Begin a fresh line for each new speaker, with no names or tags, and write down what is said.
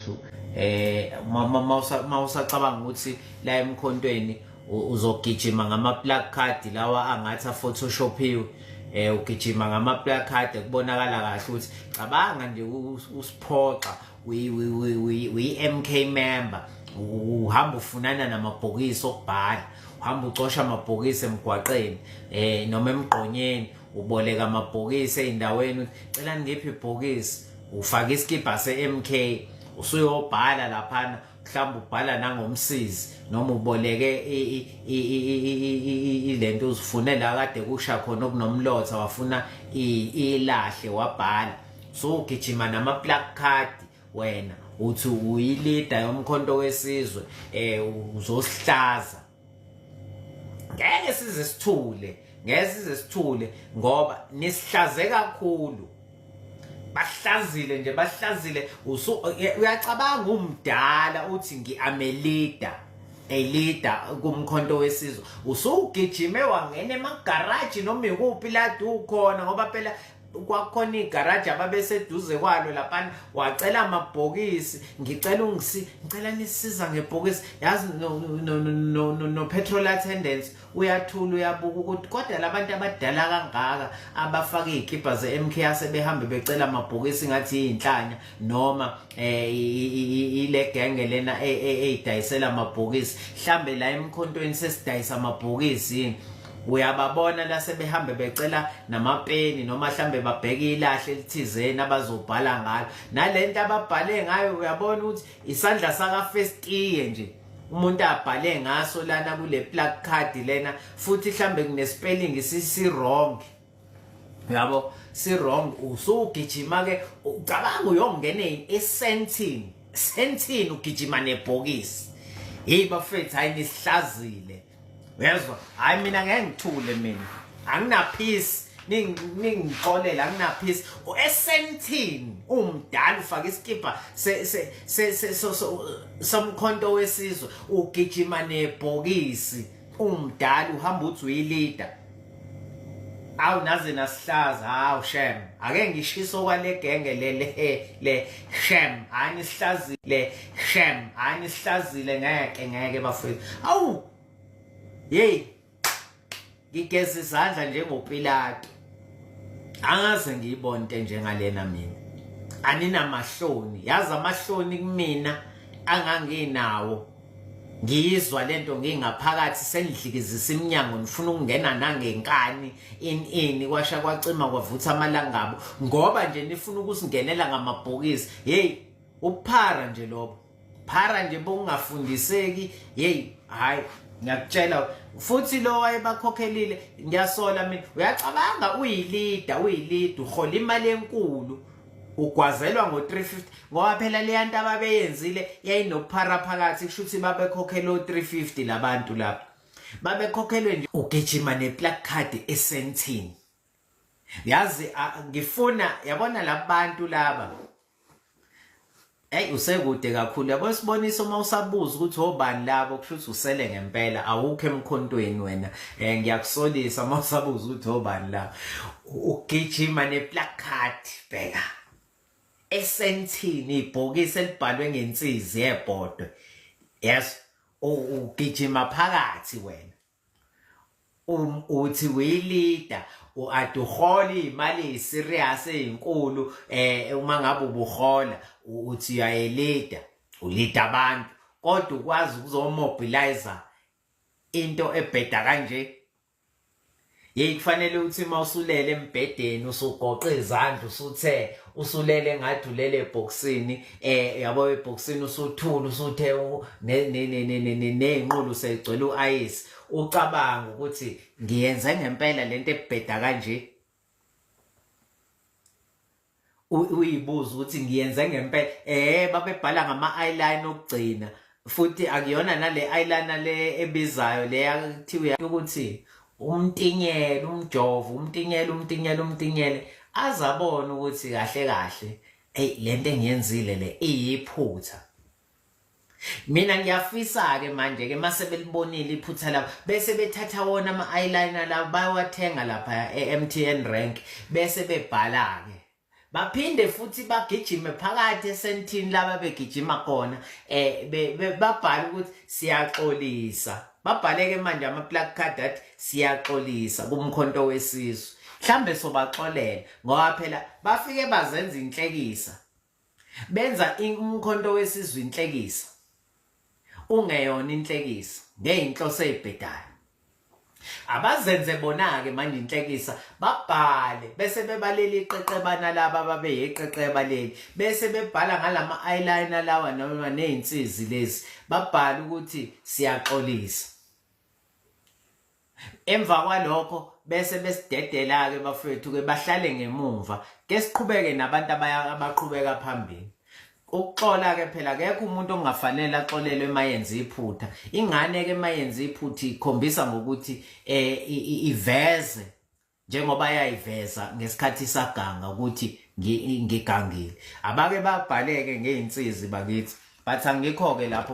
mfethu mawusacabanga ukuthi la emkhontweni uzogijima ngama-plug card lawa angathi aphotoshopiwe ugijima ngama-plug card kubonakala kahle ukuthi cabanga nje usiphoqa uyi-MK member uhamba ufunana namabhokisi okubhala uhamba ucosha amabhokisi emgwaqeni noma emgqonyeni uboleka amabhokisi ey'ndaweni cela ngiphi ibhokisi ufaka iskibha se-MK usuyobhala laphana mhlawumbe ubhala nangomsizi noma uboleke ilento uzifunela kade kusha khona okunomlotha wafuna ilahle wabhala so ugijima nama-plug card wena uthi uyilida yomkhonto wesizwe uzosihlaza ngeke size sithule ngoba nisihlaze kakhulu bahlazile nje bahlazile uyacabanga umdala uthi leader kumkhonto wesizwe usugijime wangena emagaraji noma ikuphi la ukhona ngoba phela kwakhona igaraji ababeseduze kwalo laphana wacela amabhokisi ngicela nisiza ngebhokisi yazi no petrol attendants uyathula uyabuka ukuthi kodwa labantu abadala kangaka abafaka izikibha ze-MK asebehambe becela amabhokisi ngathi iy'nhlanya noma ile genge lena eyidayisela amabhokisi mhlambe la emkhontweni sesidayisa amabhokisi uyababona la sebehambe becela namapeni noma mhlambe babheke ilahle elithizeni abazobhala ngalo nalento ababhale ngayo uyabona ukuthi isandla saka first year nje umuntu abhale ngaso lana kule plug card lena futhi mhlambe kunespelling si wrong yabo si wrong usugijima ke ucabanga uyongena esentini ugijima nebhokisi bafethu hayi nisihlazile uyezwa hayi mina ngeke ngithule mina angina peace ningixolela angina peace esentini umdala ufaka iskipha somkhonto wesizwe ugijima nebhokisi umdala uhamba uthi uyilida awu naze nasihlaza hawu shem ake ngishiso kwale genge le shem anisihlazile ngeke bafethu awu ngigeza izandla njengoPilato angaze ngiyibone into njengalena mina aninamahloni yazi amahloni kumina anganginawo ngiyizwa lento ngingaphakathi sendlikizisa iminyango nifuna ukungena nangenkani ini kwasha kwacima kwavutha amalangabo ngoba nje nifuna ukusingenela ngamabhokisi uphara nje lobo phara nje bongafundiseki hayi ngiyakutshela futhi lo wayebakhokhelile ngiyasola mina uyacabanga uyilida uhola imali enkulu ugwazelwa ngo350 ngoba phela le yanto ababeyenzile yayinophara phakathi kusho ukuthi babekhokhela o350 labantu lapha babekhokhelwe nje ugijima neplug card esentini yazi ngifuna yabona labantu laba usekude kakhulu yabo sibonisa uma usabuza ukuthi obani labo kusho ukuthi usele ngempela awukho emkhontweni wena ngiyakusolisa uma usabuza ukuthi obani la ugijima neplug card bheka esentini ibhokisi elibhalwe ngensizi yebhodo yes ugijima phakathi wena uthi uyilida aduholi imali iserious ezinkulu uma ngabe ubuhola uthi uyayelida ulida abantu kodwa ukwazi ukuzomobilizer into ebheda kanje kufanele ukuthi mawusulele embhedeni usugoqa izandla usulele ngathi ulele ebhokisini yabo ebhokisini usuthula usuthe nenqulu segcwele uayisi ucabanga ukuthi ngiyenze ngempela lento ebheda kanje uyibuza ukuthi ngiyenze ngempela babebhala ngama-eyeliner okugcina futhi akuyona nale eyeliner le ebizayo le yakuthiwa ukuthi umtinyele umjovo umtinyele azabona ukuthi kahle lento engiyenzile le iyiphutha mina ngiyafisa ke manje ke mase belibonile iphutha lapho bese bethatha wona ama-eyeliner lawo bayawathenga lapha e-MTN rank bese bebhala ke baphinde futhi bagijime phakathi esentini laba begijima khona babhala ukuthi siyaxolisa. Babhaleke manje ama-placard athi siyaxolisa kumkhonto wesizwe. Mhlambe sobaxolela ngoba phela bafike bazenza inhlekisa. Benza umkhonto wesizwe inhlekisa. Ungeyona inhlekisa ngeyinhloso ezibhedayo. Abazenze bona-ke manje inhlekisa babhale bese bebalela iqeqebana laba ababeyiqeqeba leli bese bebhala ngalama eyeliner lawa noma nezinsizi lezi babhala ukuthi siyaxolisa. Emva kwalokho bese besidedela-ke bafethu-ke bahlale ngemumva ke siqhubeke nabantu abaqhubeka phambili. Ukuxola-ke phela akekho umuntu ongafanele axolelwe mayenza iphutha. Ingane-ke mayenza iphutha ikhombisa ngokuthi iveze njengoba yayiveza ngesikhathi saganga ukuthi ngigangile. Abake babhaleke ngeinsizi bakithi bathi angikho-ke lapho